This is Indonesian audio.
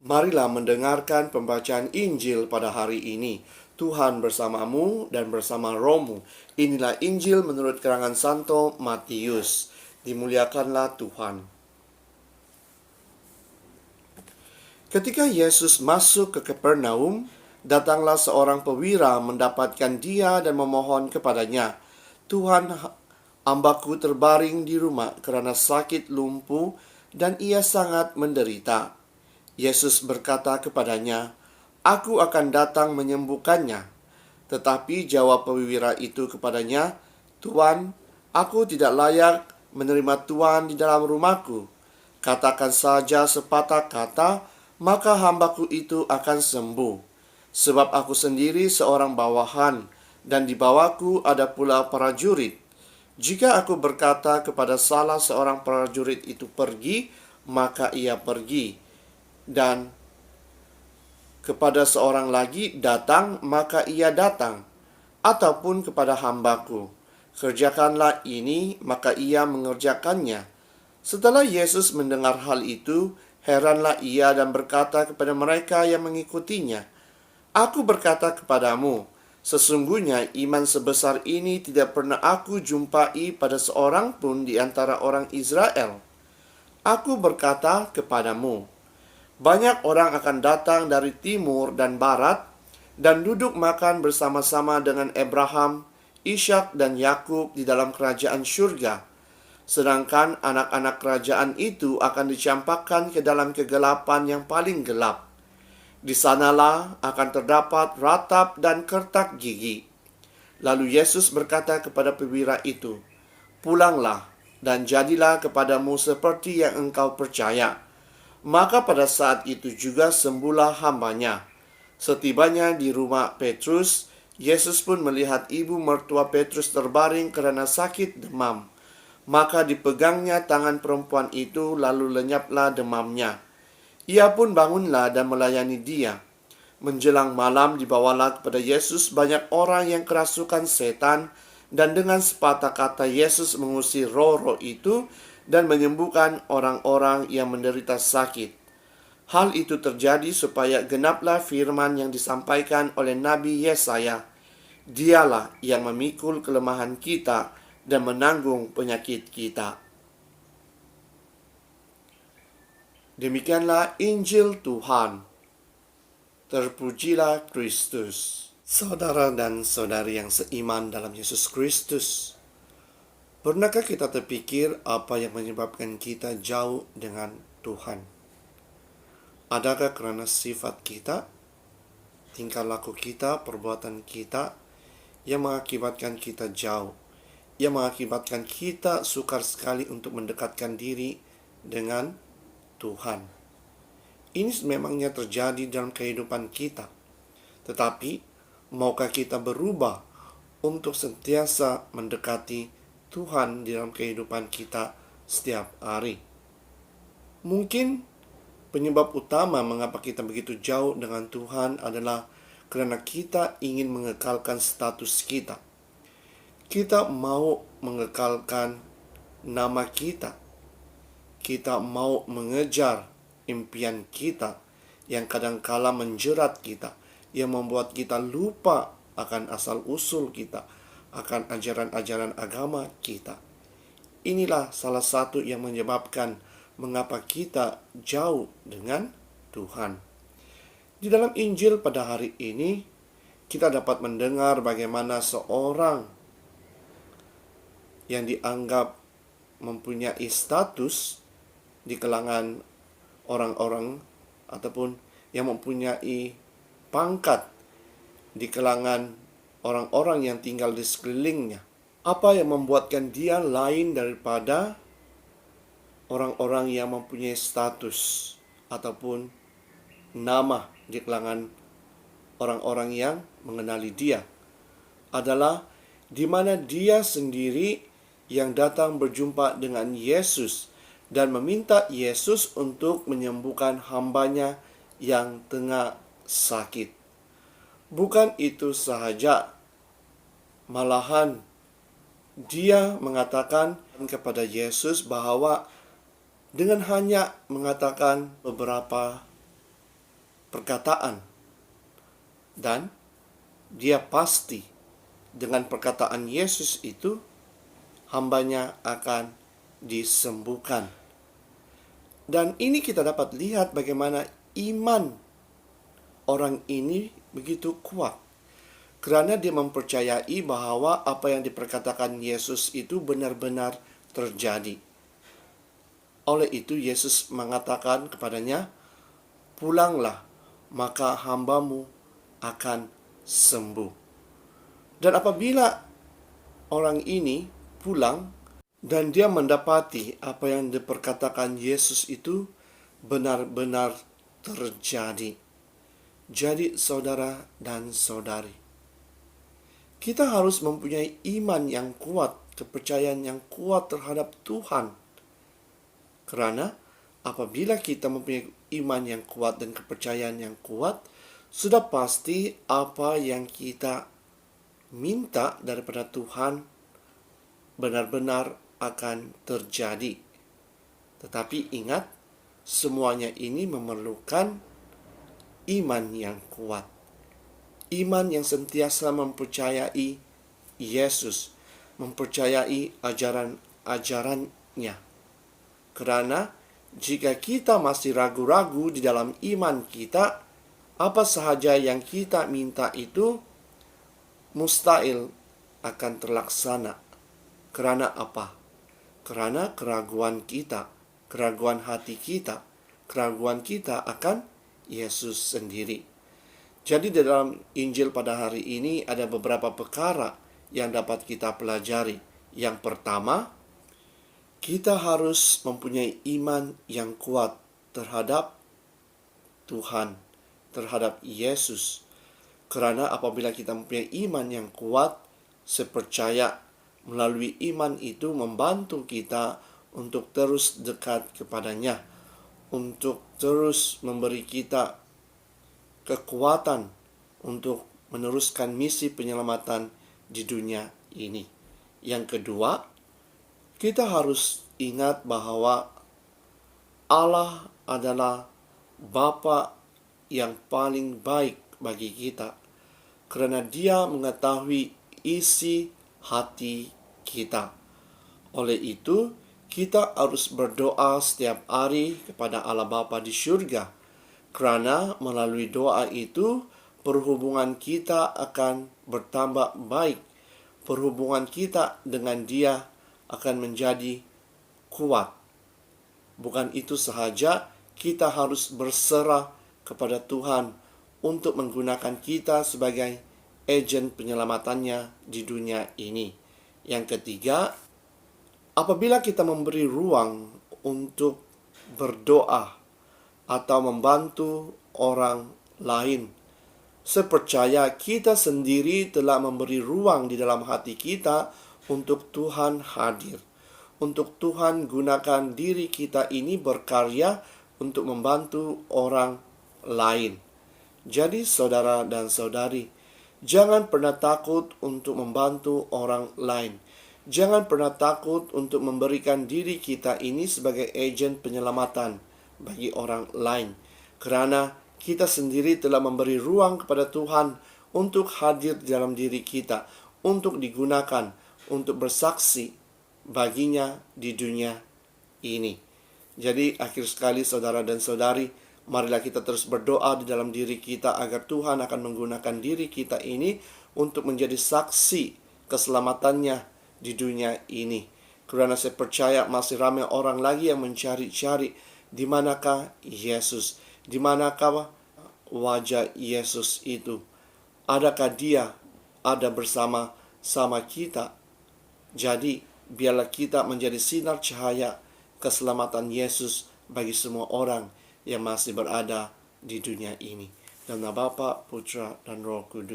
Marilah mendengarkan pembacaan Injil pada hari ini. Tuhan bersamamu dan bersama rohmu. Inilah Injil menurut karangan Santo Matius. Dimuliakanlah Tuhan. Ketika Yesus masuk ke Kapernaum, datanglah seorang pewira mendapatkan dia dan memohon kepadanya, "Tuhan, hambaku terbaring di rumah karena sakit lumpuh dan ia sangat menderita." Yesus berkata kepadanya, "Aku akan datang menyembuhkannya." Tetapi jawab pewira itu kepadanya, "Tuan, aku tidak layak menerima Tuan di dalam rumahku. Katakan saja sepatah kata, maka hambaku itu akan sembuh. Sebab aku sendiri seorang bawahan, dan di bawahku ada pula prajurit. Jika aku berkata kepada salah seorang prajurit itu pergi, maka ia pergi. Dan kepada seorang lagi datang, maka ia datang. Ataupun kepada hambaku, kerjakanlah ini, maka ia mengerjakannya." Setelah Yesus mendengar hal itu, heranlah ia dan berkata kepada mereka yang mengikutinya, "Aku berkata kepadamu, sesungguhnya iman sebesar ini tidak pernah aku jumpai pada seorang pun di antara orang Israel. Aku berkata kepadamu, banyak orang akan datang dari timur dan barat dan duduk makan bersama-sama dengan Abraham, Ishak dan Yakub di dalam kerajaan surga. Sedangkan anak-anak kerajaan itu akan dicampakkan ke dalam kegelapan yang paling gelap. Di sanalah akan terdapat ratap dan kertak gigi." Lalu Yesus berkata kepada pewira itu, "Pulanglah dan jadilah kepadamu seperti yang engkau percaya." Maka pada saat itu juga sembuhlah hambanya. Setibanya di rumah Petrus, Yesus pun melihat ibu mertua Petrus terbaring karena sakit demam. Maka dipegangnya tangan perempuan itu, lalu lenyaplah demamnya. Ia pun bangunlah dan melayani dia. Menjelang malam dibawalah kepada Yesus banyak orang yang kerasukan setan, dan dengan sepatah kata Yesus mengusir roh-roh itu dan menyembuhkan orang-orang yang menderita sakit. Hal itu terjadi supaya genaplah firman yang disampaikan oleh Nabi Yesaya, "Dialah yang memikul kelemahan kita dan menanggung penyakit kita." Demikianlah Injil Tuhan. Terpujilah Kristus. Saudara dan saudari yang seiman dalam Yesus Kristus, pernahkah kita terpikir apa yang menyebabkan kita jauh dengan Tuhan? Adakah karena sifat kita, tingkah laku kita, perbuatan kita yang mengakibatkan kita jauh, yang mengakibatkan kita sukar sekali untuk mendekatkan diri dengan Tuhan? Ini memangnya terjadi dalam kehidupan kita. Tetapi, maukah kita berubah untuk sentiasa mendekati Tuhan di dalam kehidupan kita setiap hari? Mungkin penyebab utama mengapa kita begitu jauh dengan Tuhan adalah karena kita ingin mengekalkan status kita. Kita mau mengekalkan nama kita. Kita mau mengejar impian kita yang kadangkala menjerat kita, yang membuat kita lupa akan asal-usul kita, akan ajaran-ajaran agama kita. Inilah salah satu yang menyebabkan mengapa kita jauh dengan Tuhan. Di dalam Injil pada hari ini, kita dapat mendengar bagaimana seorang yang dianggap mempunyai status di kalangan orang-orang ataupun yang mempunyai pangkat di kalangan orang-orang yang tinggal di sekelilingnya. Apa yang membuatkan dia lain daripada orang-orang yang mempunyai status ataupun nama di kalangan orang-orang yang mengenali dia adalah di mana dia sendiri yang datang berjumpa dengan Yesus dan meminta Yesus untuk menyembuhkan hambanya yang tengah sakit. Bukan itu sahaja, malahan dia mengatakan kepada Yesus bahwa dengan hanya mengatakan beberapa perkataan, dan dia pasti dengan perkataan Yesus itu hambanya akan disembuhkan. Dan ini kita dapat lihat bagaimana iman orang ini begitu kuat, karena dia mempercayai bahwa apa yang diperkatakan Yesus itu benar-benar terjadi. Oleh itu Yesus mengatakan kepadanya, "Pulanglah, maka hambamu akan sembuh." Dan apabila orang ini pulang dan dia mendapati apa yang diperkatakan Yesus itu benar-benar terjadi. Jadi saudara dan saudari, kita harus mempunyai iman yang kuat, kepercayaan yang kuat terhadap Tuhan. Karena apabila kita mempunyai iman yang kuat dan kepercayaan yang kuat, sudah pasti apa yang kita minta daripada Tuhan benar-benar akan terjadi. Tetapi ingat, semuanya ini memerlukan iman yang kuat. Iman yang sentiasa mempercayai Yesus, mempercayai ajaran-ajarannya. Karena jika kita masih ragu-ragu di dalam iman kita, apa sahaja yang kita minta itu mustahil akan terlaksana. Karena apa? Karena keraguan kita, keraguan hati kita, keraguan kita akan Yesus sendiri. Jadi di dalam Injil pada hari ini ada beberapa perkara yang dapat kita pelajari. Yang pertama, kita harus mempunyai iman yang kuat terhadap Tuhan, terhadap Yesus. Karena apabila kita mempunyai iman yang kuat, saya percaya melalui iman itu membantu kita untuk terus dekat kepadanya, untuk terus memberi kita kekuatan untuk meneruskan misi penyelamatan di dunia ini. Yang kedua, kita harus ingat bahwa Allah adalah Bapa yang paling baik bagi kita, karena Dia mengetahui isi hati kita. Oleh itu, kita harus berdoa setiap hari kepada Allah Bapa di surga, karena melalui doa itu perhubungan kita akan bertambah baik. Perhubungan kita dengan Dia akan menjadi kuat. Bukan itu sahaja, kita harus berserah kepada Tuhan untuk menggunakan kita sebagai agen penyelamatannya di dunia ini. Yang ketiga, apabila kita memberi ruang untuk berdoa atau membantu orang lain, saya percaya kita sendiri telah memberi ruang di dalam hati kita untuk Tuhan hadir. Untuk Tuhan gunakan diri kita ini berkarya untuk membantu orang lain. Jadi saudara dan saudari, jangan pernah takut untuk membantu orang lain. Jangan pernah takut untuk memberikan diri kita ini sebagai agen penyelamatan bagi orang lain. Karena kita sendiri telah memberi ruang kepada Tuhan untuk hadir dalam diri kita, untuk digunakan, untuk bersaksi baginya di dunia ini. Jadi akhir sekali saudara dan saudari, marilah kita terus berdoa di dalam diri kita agar Tuhan akan menggunakan diri kita ini untuk menjadi saksi keselamatannya di dunia ini. Karena saya percaya masih ramai orang lagi yang mencari-cari di manakah Yesus, di manakah wajah Yesus itu. Adakah Dia ada bersama-sama kita? Jadi biarlah kita menjadi sinar cahaya keselamatan Yesus bagi semua orang yang masih berada di dunia ini. Dalam nama Bapa, Putra, dan Roh Kudus.